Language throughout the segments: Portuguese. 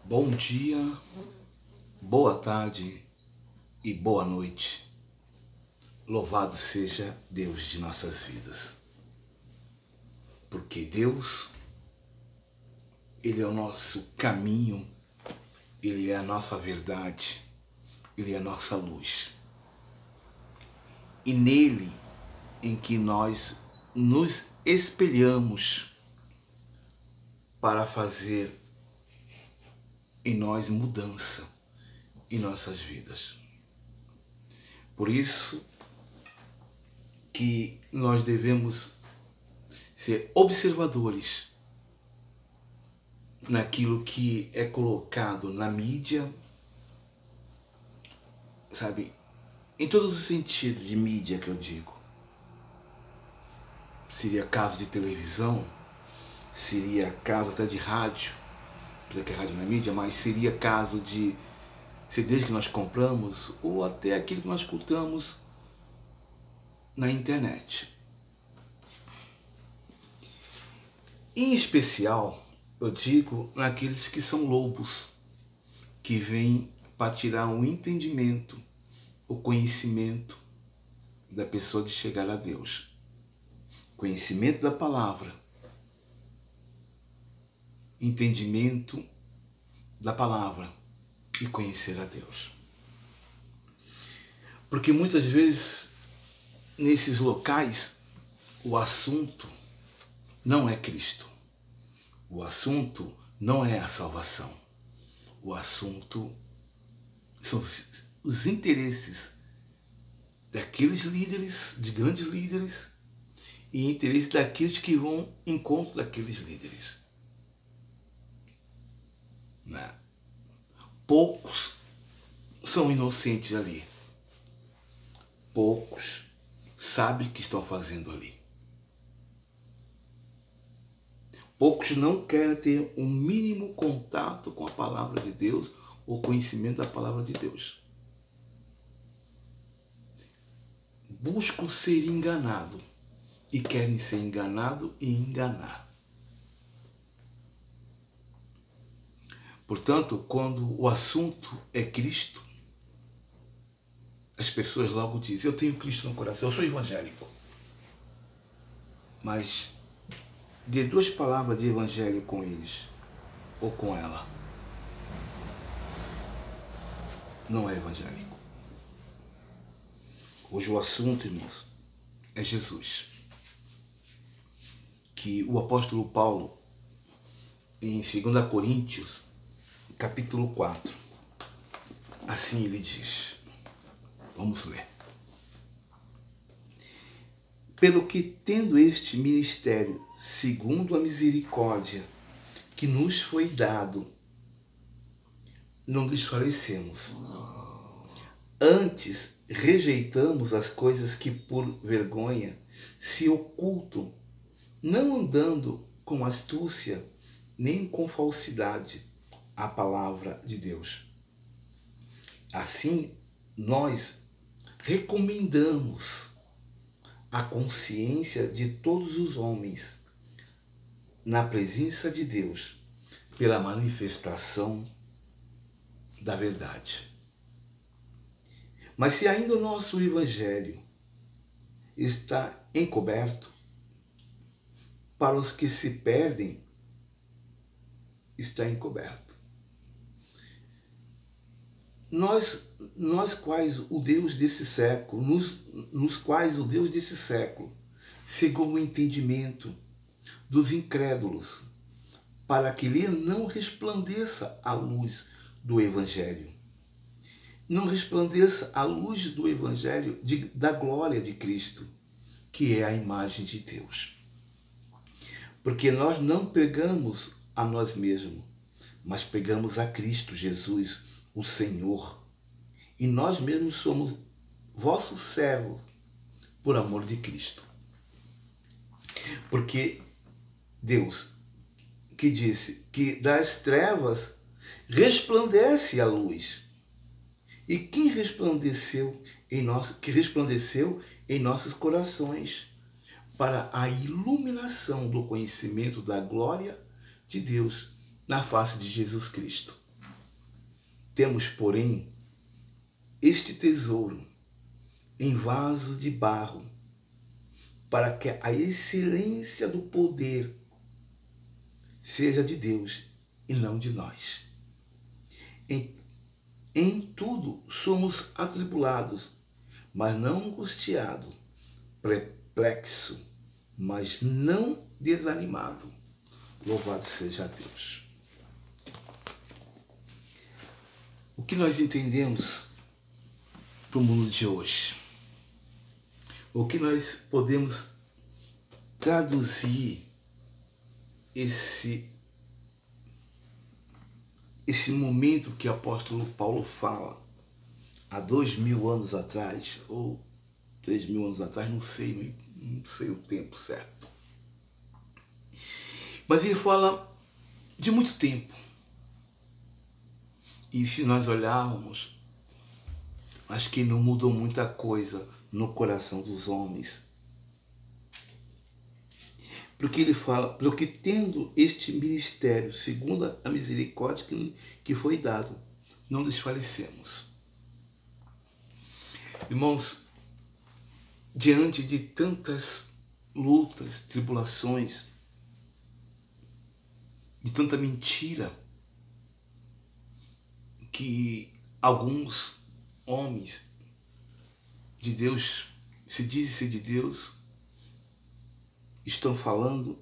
Bom dia, boa tarde e boa noite. Louvado seja Deus de nossas vidas. Porque Deus, Ele é o nosso caminho, Ele é a nossa verdade, Ele é a nossa luz. E nele em que nós nos espelhamos para fazer em nós mudança em nossas vidas. Por isso que nós devemos ser observadores naquilo que é colocado na mídia, sabe? Em todos os sentidos de mídia que eu digo. Seria caso de televisão, seria caso até de rádio, apesar que a rádio não é mídia, mas seria caso de CDs que nós compramos ou até aquilo que nós escutamos na internet. Em especial, eu digo naqueles que são lobos, que vêm para tirar o entendimento, o conhecimento da pessoa de chegar a Deus. Conhecimento da palavra, entendimento da palavra e conhecer a Deus. Porque muitas vezes, nesses locais, o assunto não é Cristo. O assunto não é a salvação. O assunto são os interesses daqueles líderes, de grandes líderes, e interesses daqueles que vão em encontro daqueles líderes. Né? Poucos são inocentes ali. Poucos sabem o que estão fazendo ali. Poucos não querem ter um mínimo contato com a palavra de Deus ou conhecimento da palavra de Deus. Buscam ser enganados e querem ser enganados e enganar. Portanto, quando o assunto é Cristo, as pessoas logo dizem: eu tenho Cristo no coração, eu sou evangélico. Mas dê duas palavras de evangelho com eles ou com ela. Não é evangélico. Hoje o assunto, irmãos, é Jesus. Que o apóstolo Paulo, em 2 Coríntios, capítulo 4, assim ele diz. Vamos ler. Pelo que, tendo este ministério, segundo a misericórdia que nos foi dado, não desfalecemos. Antes, rejeitamos as coisas que por vergonha se ocultam, não andando com astúcia, nem com falsidade, a palavra de Deus. Assim, nós recomendamos a consciência de todos os homens na presença de Deus pela manifestação da verdade. Mas se ainda o nosso evangelho está encoberto, para os que se perdem, está encoberto. Nós quais o Deus desse século, nos quais o Deus desse século cegou o entendimento dos incrédulos, para que lhe não resplandeça a luz do Evangelho. Não resplandeça a luz do Evangelho da glória de Cristo, que é a imagem de Deus. Porque nós não pregamos a nós mesmos, mas pregamos a Cristo Jesus, o Senhor. E nós mesmos somos vossos servos por amor de Cristo. Porque Deus, que disse que das trevas resplandece a luz. E quem resplandeceu que resplandeceu em nossos corações para a iluminação do conhecimento da glória de Deus na face de Jesus Cristo. Temos, porém, este tesouro em vaso de barro, para que a excelência do poder seja de Deus e não de nós. Em tudo somos atribulados, mas não angustiados, perplexo, mas não desanimado. Louvado seja Deus. O que nós entendemos para o mundo de hoje? O que nós podemos traduzir esse momento que o apóstolo Paulo fala há 2000 anos atrás, ou 3000 anos atrás, não sei o tempo certo. Mas ele fala de muito tempo. E se nós olharmos, acho que não mudou muita coisa no coração dos homens. Porque ele fala, porque tendo este ministério, segundo a misericórdia que foi dado, não desfalecemos. Irmãos, diante de tantas lutas, tribulações, de tanta mentira, que alguns homens de Deus, se dizem ser de Deus, estão falando,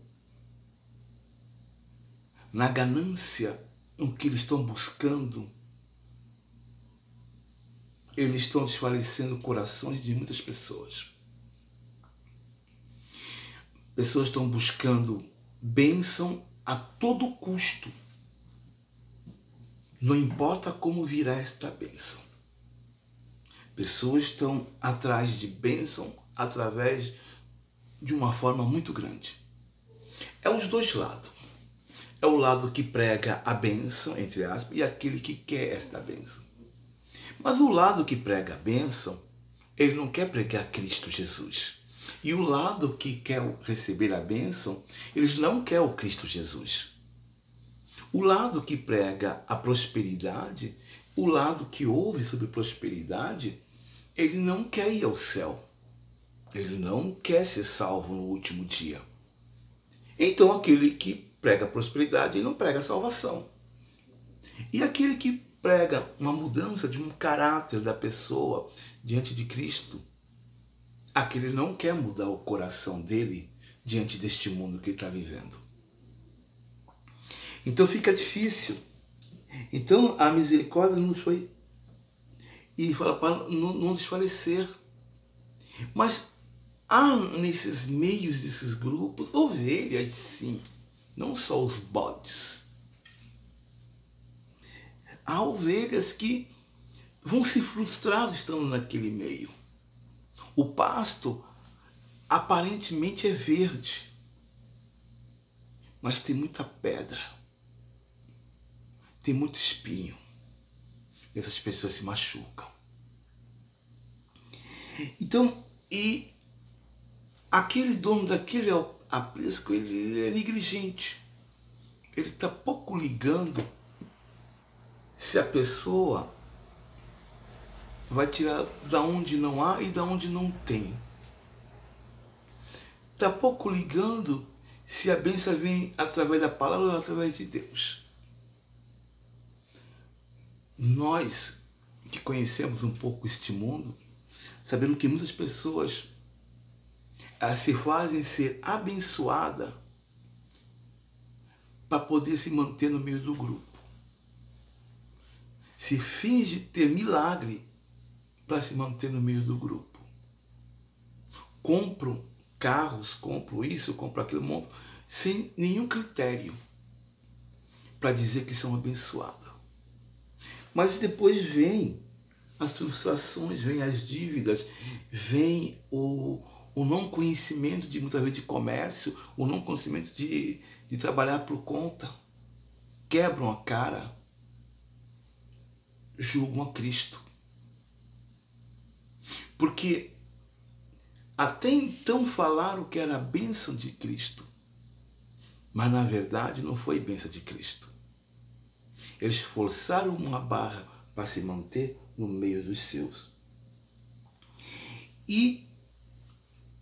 na ganância em que eles estão buscando, eles estão desfalecendo corações de muitas pessoas. Pessoas estão buscando bênção a todo custo. Não importa como virá esta bênção. Pessoas estão atrás de bênção através de uma forma muito grande. É os dois lados. É o lado que prega a bênção, entre aspas, e aquele que quer esta bênção. Mas o lado que prega a bênção, ele não quer pregar Cristo Jesus. E o lado que quer receber a bênção, eles não querem o Cristo Jesus. O lado que prega a prosperidade, o lado que ouve sobre prosperidade, ele não quer ir ao céu. Ele não quer ser salvo no último dia. Então aquele que prega prosperidade, ele não prega salvação. E aquele que prega uma mudança de um caráter da pessoa diante de Cristo, aquele não quer mudar o coração dele diante deste mundo que ele está vivendo. Então fica difícil. Então a misericórdia nos foi, e fala para não desfalecer. Mas há nesses meios desses grupos ovelhas, sim, não só os bodes. Há ovelhas que vão se frustrar estando naquele meio. O pasto aparentemente é verde, mas tem muita pedra, tem muito espinho. E essas pessoas se machucam. Então, e aquele dono daquele aprisco, ele é negligente. Ele está pouco ligando se a pessoa vai tirar da onde não há e da onde não tem. Está pouco ligando se a bênção vem através da palavra ou através de Deus. Nós que conhecemos um pouco este mundo, sabemos que muitas pessoas se fazem ser abençoadas para poder se manter no meio do grupo. Se finge ter milagre para se manter no meio do grupo. Compram carros, compram isso, compram aquilo, montam, sem nenhum critério para dizer que são abençoados. Mas depois vem as frustrações, vem as dívidas, vem o não conhecimento de muitas vezes de comércio, o não conhecimento de trabalhar por conta. Quebram a cara, julgam a Cristo. Porque até então falaram que era a bênção de Cristo, mas na verdade não foi bênção de Cristo. Eles forçaram uma barra para se manter no meio dos seus. E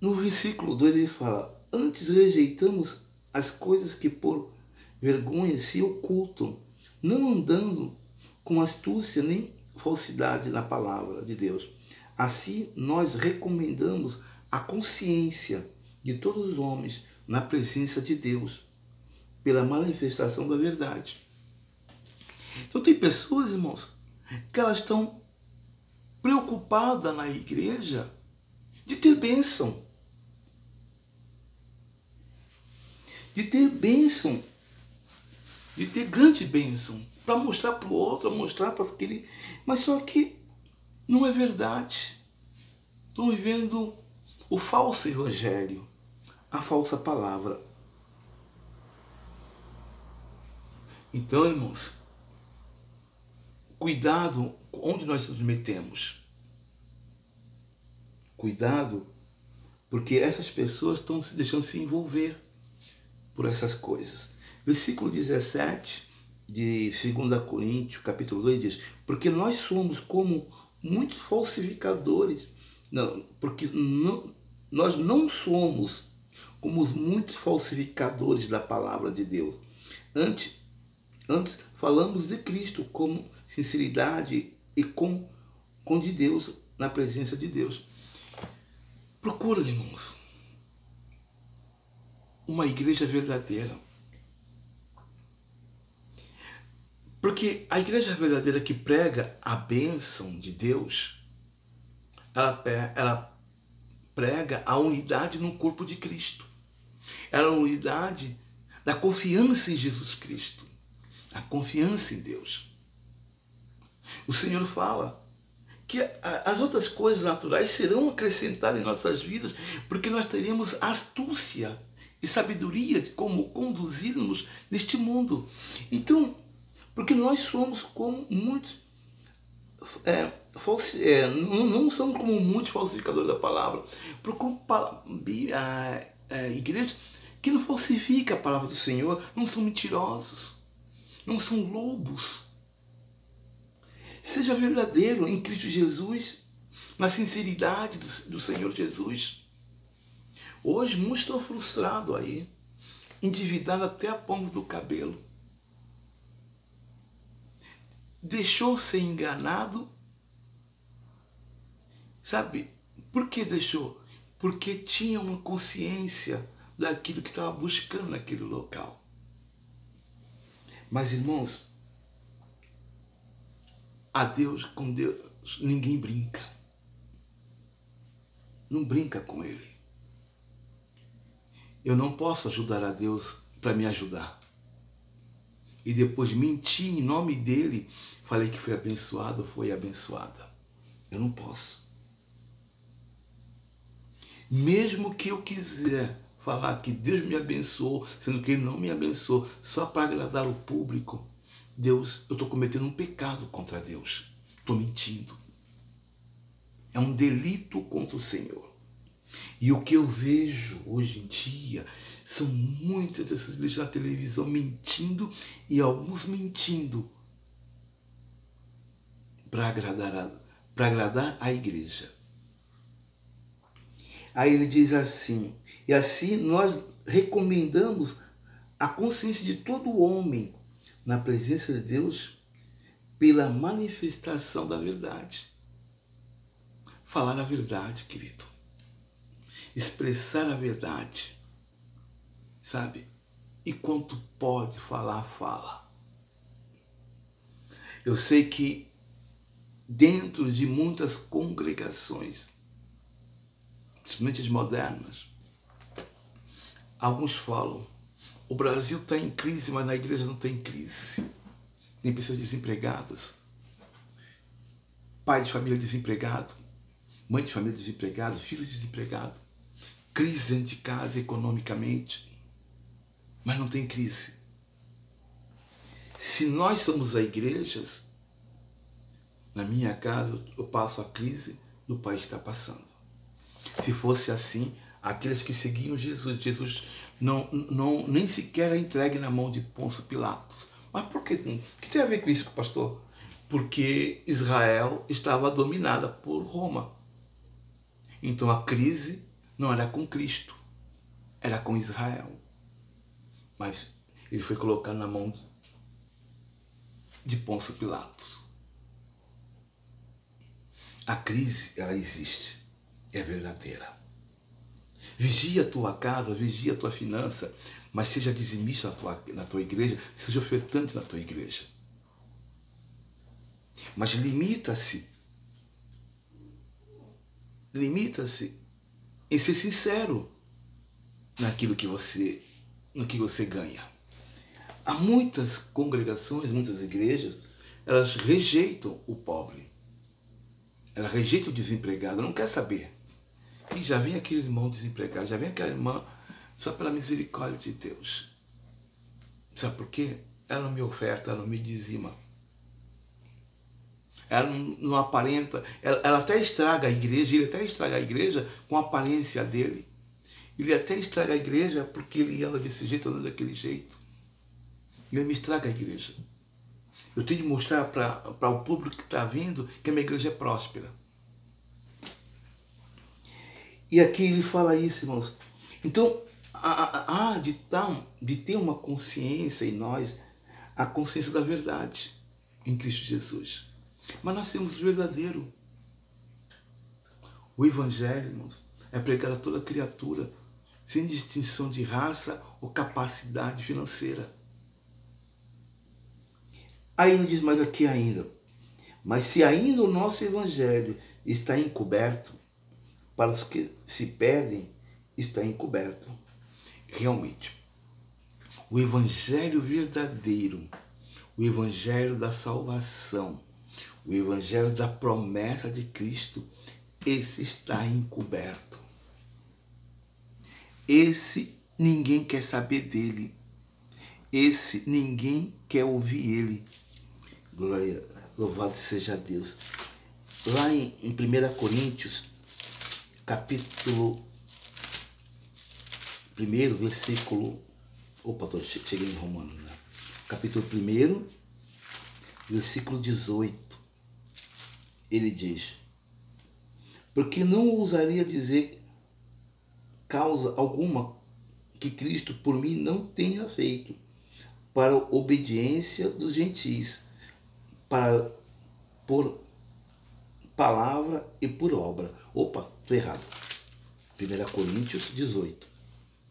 no versículo 2 ele fala: antes rejeitamos as coisas que por vergonha se ocultam, não andando com astúcia nem falsidade na palavra de Deus. Assim nós recomendamos a consciência de todos os homens na presença de Deus, pela manifestação da verdade. Então tem pessoas, irmãos, que elas estão preocupadas na igreja de ter bênção. De ter bênção. De ter grande bênção. Para mostrar para o outro, mostrar para aquele. Mas só que não é verdade. Estão vivendo o falso evangelho, a falsa palavra. Então, irmãos, cuidado onde nós nos metemos. Cuidado, porque essas pessoas estão se deixando se envolver por essas coisas. Versículo 17 de 2 Coríntios, capítulo 2, diz: porque nós somos como muitos falsificadores. Não, porque nós não somos como os muitos falsificadores da palavra de Deus. Antes falamos de Cristo com sinceridade e com de Deus, na presença de Deus. Procura, irmãos, uma igreja verdadeira. Porque a igreja verdadeira que prega a bênção de Deus, ela prega a unidade no corpo de Cristo. Ela é a unidade da confiança em Jesus Cristo. A confiança em Deus. O Senhor fala que as outras coisas naturais serão acrescentadas em nossas vidas, porque nós teremos astúcia e sabedoria de como conduzirmos neste mundo. Então, porque nós somos como muitos, não somos como muitos falsificadores da palavra, porque a igreja que não falsifica a palavra do Senhor não são mentirosos, não são lobos. Seja verdadeiro em Cristo Jesus, na sinceridade do Senhor Jesus. Hoje muitos estão frustrados aí, endividados até a ponta do cabelo. Deixou ser enganado, sabe? Por que deixou? Porque tinha uma consciência daquilo que estava buscando naquele local. Mas, irmãos, com Deus, ninguém brinca. Não brinca com Ele. Eu não posso ajudar a Deus para me ajudar. E depois mentir em nome dEle, falei que foi abençoado, foi abençoada. Eu não posso. Mesmo que eu quiser falar que Deus me abençoou, sendo que Ele não me abençoou, só para agradar o público, Deus, eu estou cometendo um pecado contra Deus. Estou mentindo. É um delito contra o Senhor. E o que eu vejo hoje em dia são muitas dessas igrejas na televisão mentindo, e alguns mentindo para agradar a igreja. Aí ele diz assim: e assim nós recomendamos a consciência de todo homem na presença de Deus pela manifestação da verdade. Falar a verdade, querido. Expressar a verdade. Sabe? E quanto pode falar, fala. Eu sei que dentro de muitas congregações, principalmente as modernas, alguns falam: o Brasil está em crise, mas na igreja não tem crise. Tem pessoas desempregadas, pai de família desempregado, mãe de família desempregada, filhos desempregados, crise dentro de casa economicamente, mas não tem crise. Se nós somos a igrejas, na minha casa eu passo a crise do país que está passando. Se fosse assim, aqueles que seguiam Jesus nem sequer é entregue na mão de Pôncio Pilatos. Mas por que? O que tem a ver com isso, pastor? porque Israel estava dominada por Roma. Então a crise não era com Cristo, era com Israel. Mas ele foi colocado na mão de Pôncio Pilatos. A crise, ela existe, é verdadeira. Vigia a tua casa, vigia a tua finança, mas seja dizimista na tua igreja, seja ofertante na tua igreja. Mas limita-se em ser sincero no que você ganha. Há muitas congregações, muitas igrejas, elas rejeitam o pobre. Elas rejeitam o desempregado, não quer saber. E já vem aquele irmão desempregado, já vem aquela irmã só pela misericórdia de Deus. Sabe por quê? Ela não me oferta, ela não me dizima. Ela não aparenta, ela até estraga a igreja, ele até estraga a igreja com a aparência dele. Ele até estraga a igreja porque ele anda desse jeito, anda daquele jeito. Ele me estraga a igreja. Eu tenho de mostrar para o público que está vindo que a minha igreja é próspera. E aqui ele fala isso, irmãos. Então, de ter uma consciência em nós, a consciência da verdade em Cristo Jesus. Mas nós temos o verdadeiro. O Evangelho, irmãos, é pregar a toda criatura, sem distinção de raça ou capacidade financeira. Aí ele diz mais aqui ainda. Mas se ainda o nosso Evangelho está encoberto, para os que se perdem, está encoberto. Realmente, o Evangelho verdadeiro, o Evangelho da salvação, o Evangelho da promessa de Cristo, esse está encoberto. Esse ninguém quer saber dele. Esse ninguém quer ouvir ele. Glória, louvado seja Deus. Lá em 1 Coríntios, capítulo 1, versículo... Opa, cheguei em Romanos, né? Capítulo 1, versículo 18. Ele diz: porque não ousaria dizer causa alguma que Cristo por mim não tenha feito, para a obediência dos gentis, por palavra e por obra. Opa, estou errado. 1 Coríntios 18.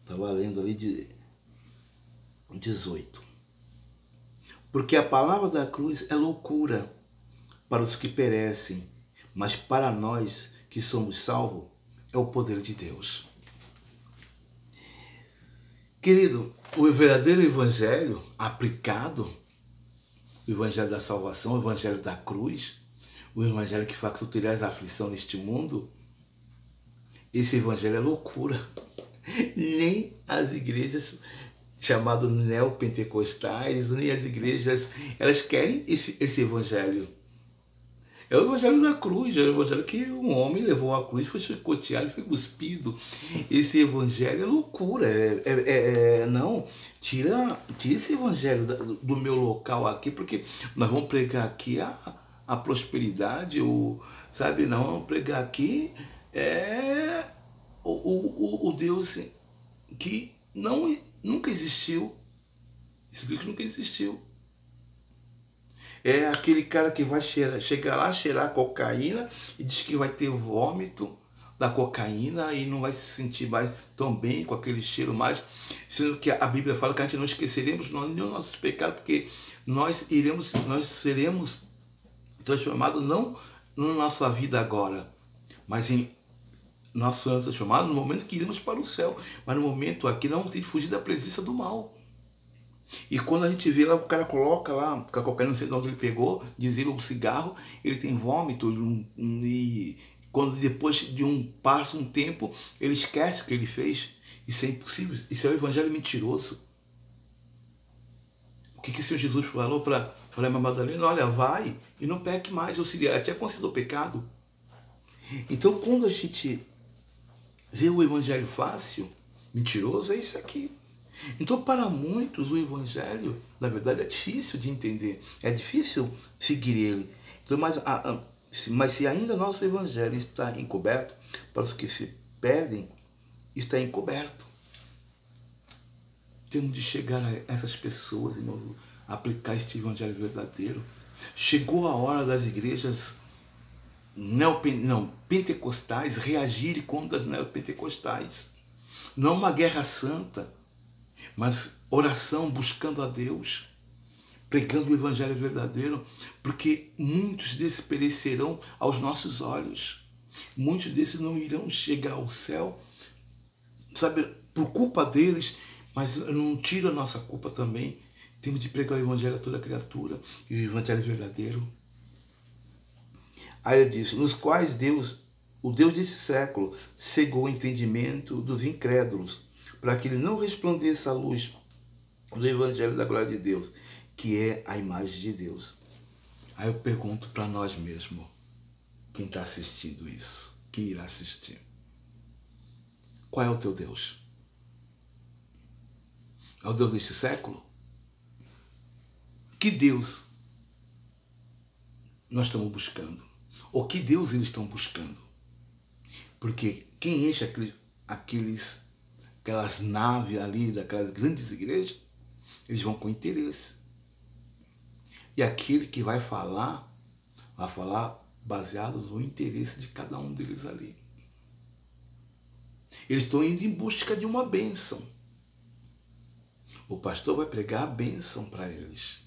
Estava lendo ali de 18. Porque a palavra da cruz é loucura para os que perecem, mas para nós que somos salvos é o poder de Deus. Querido, o verdadeiro evangelho aplicado, o evangelho da salvação, o evangelho da cruz, o evangelho que faz que tu terás aflição neste mundo, esse evangelho é loucura. Nem as igrejas chamadas neopentecostais, nem as igrejas, elas querem esse evangelho. É o evangelho da cruz, é o evangelho que um homem levou a cruz, foi chicoteado, foi cuspido. Esse evangelho é loucura. Não, tira esse evangelho do meu local aqui, porque nós vamos pregar aqui a prosperidade, sabe? Não, vamos pregar aqui o Deus que nunca existiu. Esse Deus que nunca existiu. É aquele cara que vai chegar lá, cheirar cocaína e diz que vai ter vômito da cocaína e não vai se sentir mais tão bem com aquele cheiro mais, sendo que a Bíblia fala que a gente não esqueceremos nenhum nossos pecados, porque nós seremos transformados não na nossa vida agora, mas nós seremos transformados no momento que iremos para o céu, mas no momento aqui não vamos ter que fugir da presença do mal. E quando a gente vê lá, o cara coloca lá, a cocaína, não sei de onde ele pegou, diz ele, um cigarro, ele tem vômito, e quando depois de passa um tempo, ele esquece o que ele fez. Isso é impossível, isso é o evangelho mentiroso. O que o Senhor Jesus falou para a Madalena? Olha, vai e não peque mais, ela tinha considerado o pecado. Então quando a gente vê o evangelho fácil, mentiroso, é isso aqui. Então, para muitos, o Evangelho, na verdade, é difícil de entender, é difícil seguir ele. Então, mas se ainda nosso Evangelho está encoberto, para os que se perdem, está encoberto. Temos de chegar a essas pessoas, irmãos, aplicar este Evangelho verdadeiro. Chegou a hora das igrejas pentecostais reagirem contra as neopentecostais. Não uma guerra santa, mas oração, buscando a Deus, pregando o Evangelho verdadeiro, porque muitos desses perecerão aos nossos olhos. Muitos desses não irão chegar ao céu, sabe, por culpa deles, mas não tira a nossa culpa também. Temos de pregar o Evangelho a toda criatura, e o Evangelho verdadeiro. Aí ele diz, nos quais Deus, o Deus desse século, cegou o entendimento dos incrédulos, para que ele não resplandeça a luz do Evangelho da glória de Deus, que é a imagem de Deus. Aí eu pergunto para nós mesmos, quem está assistindo isso, quem irá assistir, qual é o teu Deus? É o Deus deste século? Que Deus nós estamos buscando? Ou que Deus eles estão buscando? Porque quem enche aquelas naves ali, daquelas grandes igrejas, eles vão com interesse. E aquele que vai falar baseado no interesse de cada um deles ali. Eles estão indo em busca de uma bênção. O pastor vai pregar a bênção para eles.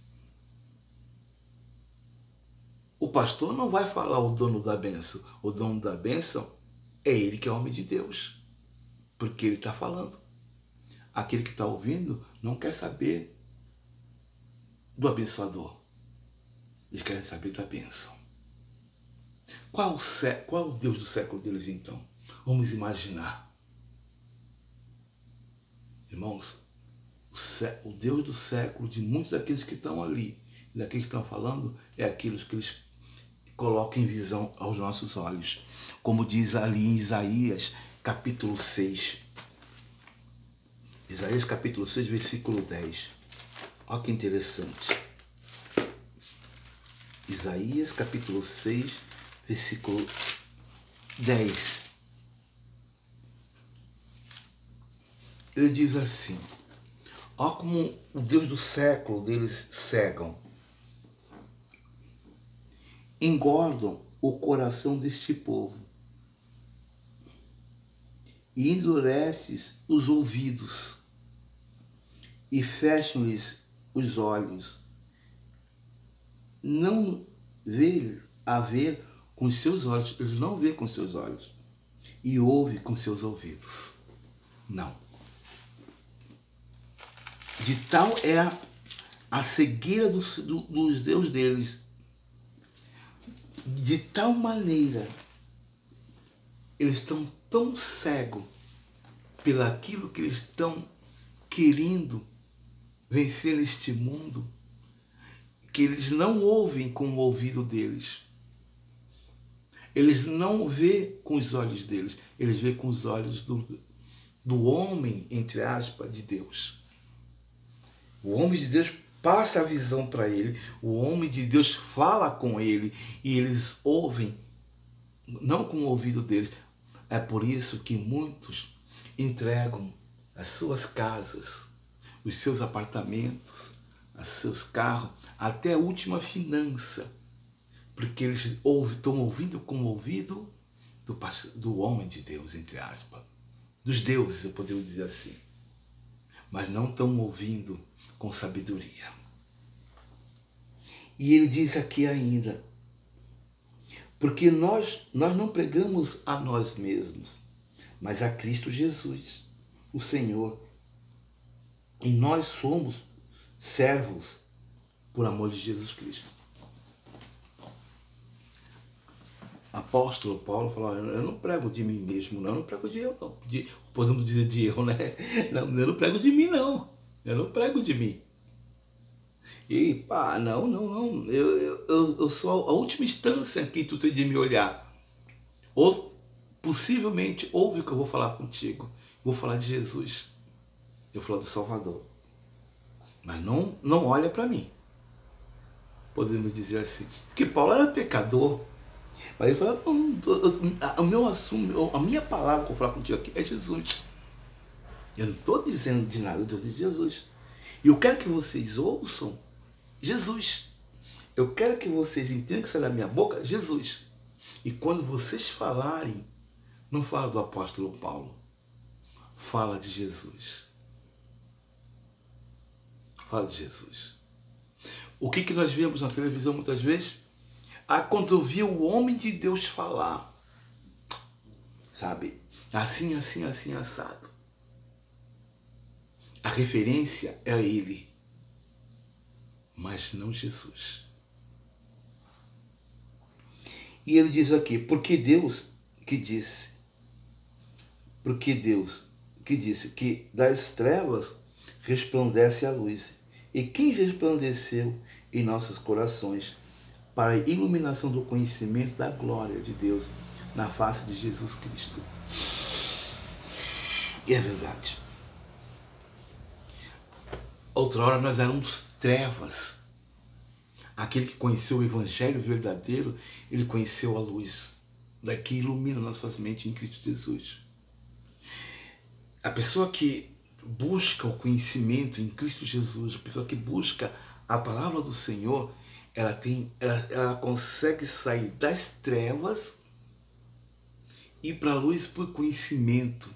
O pastor não vai falar o dono da bênção. O dono da bênção é ele que é homem de Deus. Porque ele está falando. Aquele que está ouvindo não quer saber do abençoador. Eles querem saber da bênção. Qual o Deus do século deles então? Vamos imaginar. Irmãos, o Deus do século de muitos daqueles que estão ali, e daqueles que estão falando, é aqueles que eles colocam em visão aos nossos olhos. Como diz ali em Isaías, capítulo 6. Isaías, capítulo 6, versículo 10. Olha que interessante. Isaías, capítulo 6, versículo 10. Ele diz assim, olha como o Deus do século deles cegam. Engordam o coração deste povo e endureces os ouvidos e fecham-lhes os olhos. Não vê a ver com os seus olhos, eles não vê com os seus olhos e ouve com seus ouvidos. Não. De tal é a cegueira dos Deus deles, de tal maneira eles estão tão cegos pelaquilo que eles estão querendo vencer neste mundo, que eles não ouvem com o ouvido deles. Eles não vê com os olhos deles, eles vê com os olhos do homem, entre aspas, de Deus. O homem de Deus passa a visão para ele, o homem de Deus fala com ele e eles ouvem, não com o ouvido deles. É por isso que muitos entregam as suas casas, os seus apartamentos, os seus carros, até a última finança, porque eles estão ouvindo com o ouvido do homem de Deus, entre aspas, dos deuses, eu poderia dizer assim, mas não estão ouvindo com sabedoria. E ele diz aqui ainda, porque nós não pregamos a nós mesmos, mas a Cristo Jesus, o Senhor. E nós somos servos por amor de Jesus Cristo. Apóstolo Paulo falou, eu não prego de mim mesmo, não, eu não prego de eu, não. Podemos dizer de eu, né? Não, eu não prego de mim, não. Eu não prego de mim. E pá, não. Eu sou a última instância que tu tem de me olhar. Ou possivelmente ouve o que eu vou falar contigo. Vou falar de Jesus. Eu falo do Salvador. Mas não olha para mim. Podemos dizer assim. Porque Paulo era pecador. Mas ele fala, o meu assunto, a minha palavra que eu falo contigo aqui é Jesus. Eu não estou dizendo de nada, eu estou dizendo de Jesus. E eu quero que vocês ouçam Jesus. Eu quero que vocês entendam que sai da minha boca Jesus. E quando vocês falarem, não fala do apóstolo Paulo. Fala de Jesus. Fala de Jesus. O que nós vemos na televisão muitas vezes? Quando eu vi o homem de Deus falar, sabe? Assim, assim, assim, assado. A referência é ele, mas não Jesus. E ele diz aqui, porque Deus que disse que das trevas resplandece a luz. E quem resplandeceu em nossos corações para a iluminação do conhecimento da glória de Deus na face de Jesus Cristo. E é verdade. Outrora nós éramos trevas. Aquele que conheceu o Evangelho verdadeiro, ele conheceu a luz. Daqui ilumina nossas mentes em Cristo Jesus. A pessoa que busca o conhecimento em Cristo Jesus, a pessoa que busca a palavra do Senhor, ela consegue sair das trevas e ir para a luz por conhecimento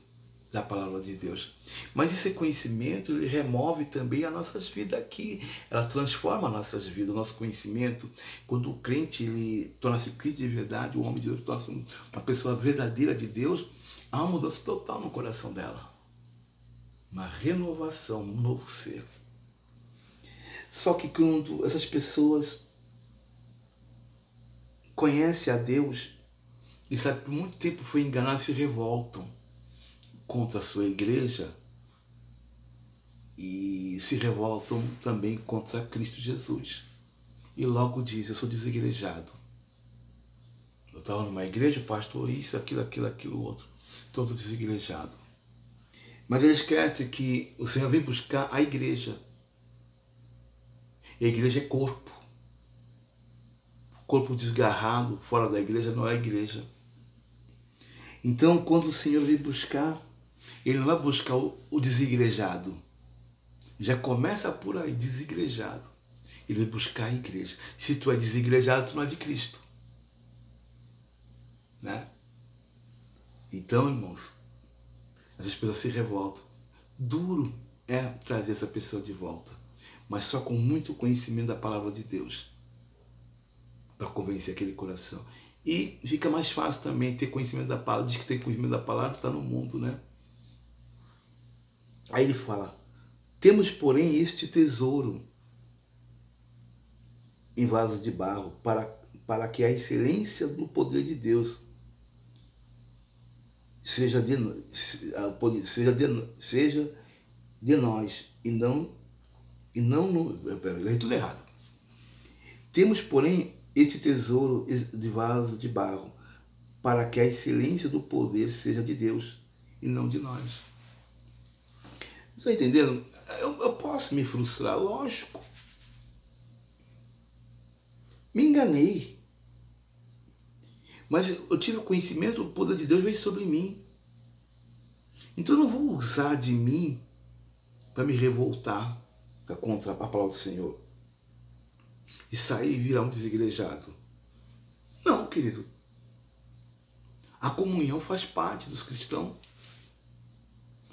da palavra de Deus. Mas esse conhecimento, ele remove também as nossas vidas aqui. Ela transforma as nossas vidas, o nosso conhecimento. Quando o crente ele torna-se crente de verdade, o homem de Deus torna-se uma pessoa verdadeira de Deus, há uma mudança total no coração dela. Uma renovação, um novo ser. Só que quando essas pessoas conhecem a Deus e sabe que por muito tempo foi enganado, se revoltam contra a sua igreja e se revoltam também contra Cristo Jesus. E logo diz, eu sou desigrejado. Eu estava numa igreja, pastor, isso, aquilo, outro. Todo desigrejado. Mas ele esquece que o Senhor vem buscar a igreja. E a igreja é corpo. Corpo desgarrado, fora da igreja, não é a igreja. Então, quando o Senhor vem buscar, ele não vai buscar o desigrejado. Já começa por aí, desigrejado. Ele vai buscar a igreja. Se tu é desigrejado, tu não é de Cristo. Né? Então, irmãos, as pessoas se revoltam. Duro é trazer essa pessoa de volta, mas só com muito conhecimento da palavra de Deus para convencer aquele coração. E fica mais fácil também ter conhecimento da palavra. Diz que tem conhecimento da palavra, está no mundo, né? Aí ele fala, temos, porém, este tesouro em vasos de barro, para que a excelência do poder de Deus seja de nós, e não eu li tudo errado. Temos, porém, este tesouro de vaso de barro, para que a excelência do poder seja de Deus e não de nós. Você está entendendo? Eu posso me frustrar, lógico. Me enganei. Mas eu tive o conhecimento, o poder de Deus veio sobre mim. Então eu não vou usar de mim para me revoltar contra a palavra do Senhor e sair e virar um desigrejado. Não, querido. A comunhão faz parte dos cristãos.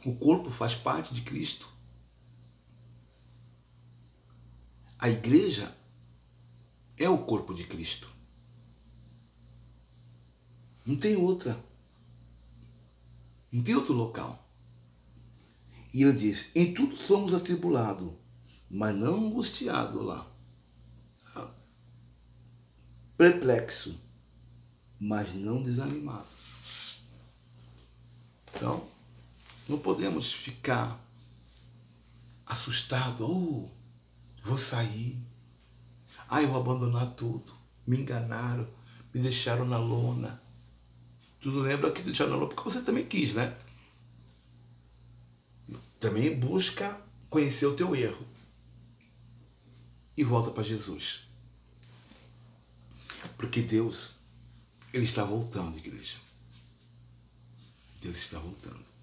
O corpo faz parte de Cristo. A igreja é o corpo de Cristo. Não tem outra. Não tem outro local. E ele diz, em tudo somos atribulados, mas não angustiados lá. Perplexo, mas não desanimado. Então, não podemos ficar assustados. Vou sair. Eu vou abandonar tudo. Me enganaram, me deixaram na lona. Tudo lembra que deixaram na lona porque você também quis, né? Também busca conhecer o teu erro e volta para Jesus. Porque Deus, Ele está voltando, igreja. Deus está voltando.